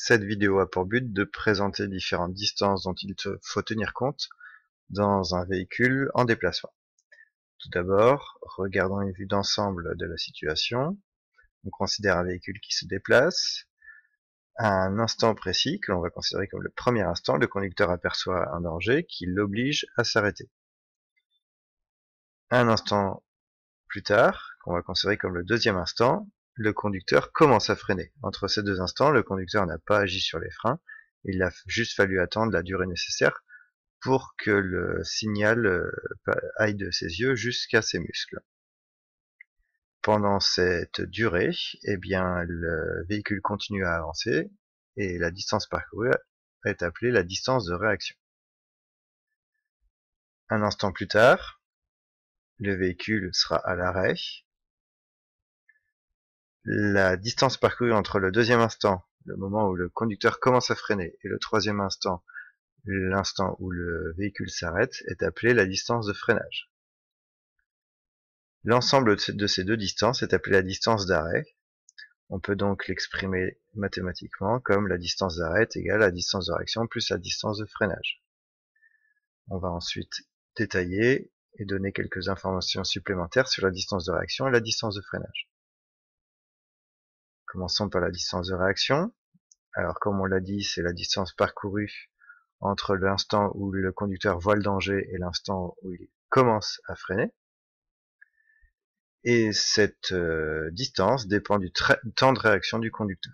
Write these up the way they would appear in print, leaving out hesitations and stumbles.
Cette vidéo a pour but de présenter différentes distances dont il faut tenir compte dans un véhicule en déplacement. Tout d'abord, regardons une vue d'ensemble de la situation. On considère un véhicule qui se déplace. À un instant précis, que l'on va considérer comme le premier instant, le conducteur aperçoit un danger qui l'oblige à s'arrêter. Un instant plus tard, qu'on va considérer comme le deuxième instant, le conducteur commence à freiner. Entre ces deux instants, le conducteur n'a pas agi sur les freins, il a juste fallu attendre la durée nécessaire pour que le signal aille de ses yeux jusqu'à ses muscles. Pendant cette durée, eh bien, le véhicule continue à avancer et la distance parcourue est appelée la distance de réaction. Un instant plus tard, le véhicule sera à l'arrêt. La distance parcourue entre le deuxième instant, le moment où le conducteur commence à freiner, et le troisième instant, l'instant où le véhicule s'arrête, est appelée la distance de freinage. L'ensemble de ces deux distances est appelée la distance d'arrêt. On peut donc l'exprimer mathématiquement comme la distance d'arrêt est égale à la distance de réaction plus la distance de freinage. On va ensuite détailler et donner quelques informations supplémentaires sur la distance de réaction et la distance de freinage. Commençons par la distance de réaction. Alors comme on l'a dit, c'est la distance parcourue entre l'instant où le conducteur voit le danger et l'instant où il commence à freiner. Et cette distance dépend du temps de réaction du conducteur.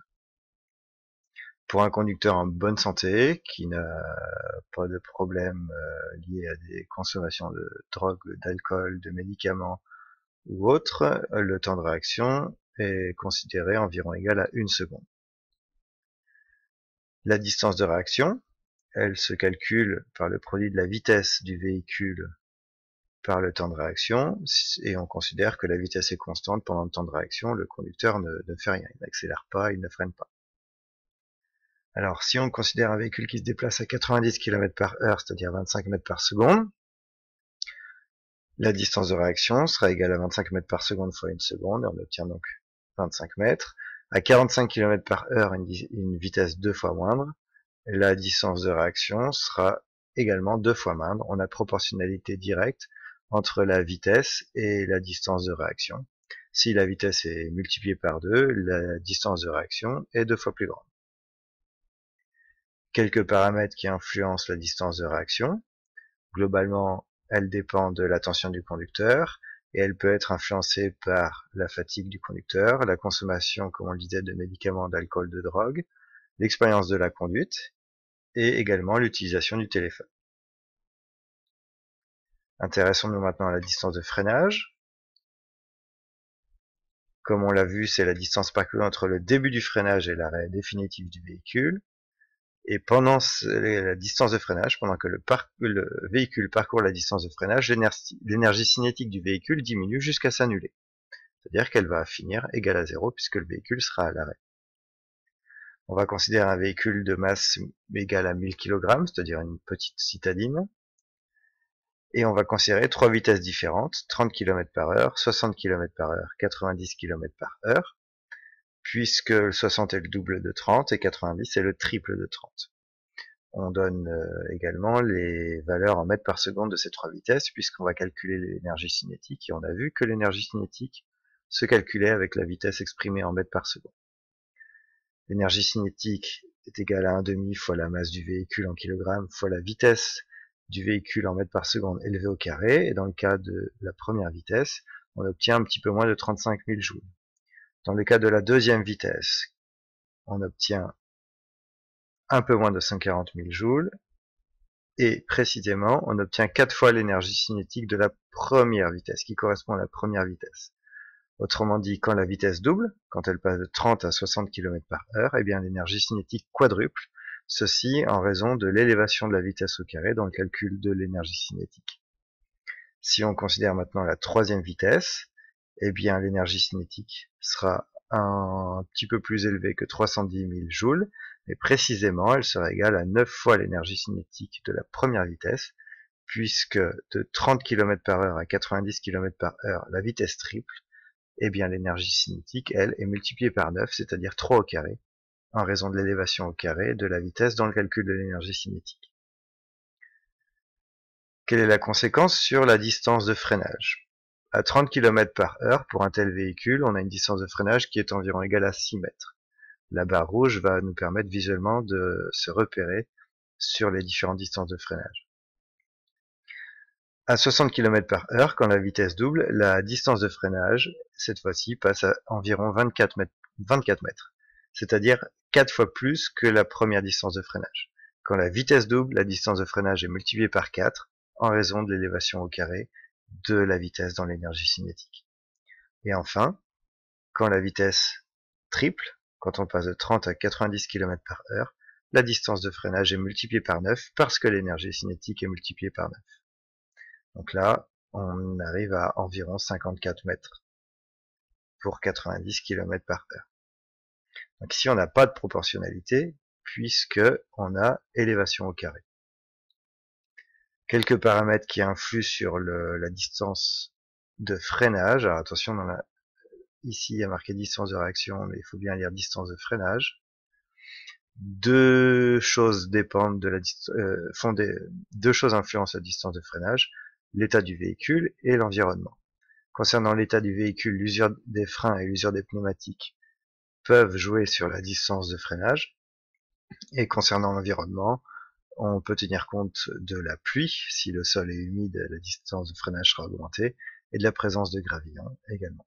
Pour un conducteur en bonne santé, qui n'a pas de problème lié à des consommations de drogue, d'alcool, de médicaments ou autre, le temps de réaction est considéré environ égal à 1 seconde. La distance de réaction, elle se calcule par le produit de la vitesse du véhicule par le temps de réaction, et on considère que la vitesse est constante pendant le temps de réaction, le conducteur ne fait rien, il n'accélère pas, il ne freine pas. Alors, si on considère un véhicule qui se déplace à 90 km/h, c'est-à-dire 25 mètres par seconde, la distance de réaction sera égale à 25 mètres par seconde fois 1 seconde, et on obtient donc 25 mètres. À 45 km/h, une vitesse 2 fois moindre, la distance de réaction sera également 2 fois moindre. On a proportionnalité directe entre la vitesse et la distance de réaction. Si la vitesse est multipliée par 2, la distance de réaction est 2 fois plus grande. Quelques paramètres qui influencent la distance de réaction. Globalement, elle dépend de l'attention du conducteur et elle peut être influencée par la fatigue du conducteur, la consommation, comme on le disait, de médicaments, d'alcool, de drogue, l'expérience de la conduite et également l'utilisation du téléphone. Intéressons-nous maintenant à la distance de freinage. Comme on l'a vu, c'est la distance parcourue entre le début du freinage et l'arrêt définitif du véhicule. Et pendant la distance de freinage, pendant que le véhicule parcourt la distance de freinage, l'énergie cinétique du véhicule diminue jusqu'à s'annuler. C'est-à-dire qu'elle va finir égale à 0 puisque le véhicule sera à l'arrêt. On va considérer un véhicule de masse égale à 1000 kg, c'est-à-dire une petite citadine. Et on va considérer 3 vitesses différentes, 30 km/h, 60 km/h, 90 km/h, puisque le 60 est le double de 30 et 90 est le triple de 30. On donne également les valeurs en mètres par seconde de ces 3 vitesses, puisqu'on va calculer l'énergie cinétique, et on a vu que l'énergie cinétique se calculait avec la vitesse exprimée en mètres par seconde. L'énergie cinétique est égale à 1/2 fois la masse du véhicule en kilogrammes fois la vitesse du véhicule en mètres par seconde élevé au carré, et dans le cas de la première vitesse, on obtient un petit peu moins de 35 000 joules. Dans le cas de la deuxième vitesse, on obtient un peu moins de 140 000 joules, et précisément, on obtient 4 fois l'énergie cinétique de la première vitesse, qui correspond à la première vitesse. Autrement dit, quand la vitesse double, quand elle passe de 30 à 60 km/h, eh bien l'énergie cinétique quadruple, ceci en raison de l'élévation de la vitesse au carré dans le calcul de l'énergie cinétique. Si on considère maintenant la troisième vitesse, eh bien l'énergie cinétique sera un petit peu plus élevée que 310 000 joules, mais précisément elle sera égale à 9 fois l'énergie cinétique de la première vitesse, puisque de 30 km/h à 90 km/h, la vitesse triple, eh bien l'énergie cinétique, elle, est multipliée par 9, c'est-à-dire 3 au carré, en raison de l'élévation au carré de la vitesse dans le calcul de l'énergie cinétique. Quelle est la conséquence sur la distance de freinage? À 30 km/h pour un tel véhicule, on a une distance de freinage qui est environ égale à 6 mètres. La barre rouge va nous permettre visuellement de se repérer sur les différentes distances de freinage. À 60 km/h, quand la vitesse double, la distance de freinage, cette fois-ci, passe à environ 24 mètres, c'est-à-dire 4 fois plus que la première distance de freinage. Quand la vitesse double, la distance de freinage est multipliée par 4 en raison de l'élévation au carré de la vitesse dans l'énergie cinétique. Et enfin, quand la vitesse triple, quand on passe de 30 à 90 km/h, la distance de freinage est multipliée par 9 parce que l'énergie cinétique est multipliée par 9. Donc là, on arrive à environ 54 mètres pour 90 km/h. Donc ici, on n'a pas de proportionnalité puisque on a élévation au carré. Quelques paramètres qui influent sur la distance de freinage. Alors attention, ici il y a marqué distance de réaction, mais il faut bien lire distance de freinage. Deux choses dépendent de deux choses influencent la distance de freinage, l'état du véhicule et l'environnement. Concernant l'état du véhicule, l'usure des freins et l'usure des pneumatiques peuvent jouer sur la distance de freinage. Et concernant l'environnement, on peut tenir compte de la pluie, si le sol est humide, la distance de freinage sera augmentée, et de la présence de gravillons également.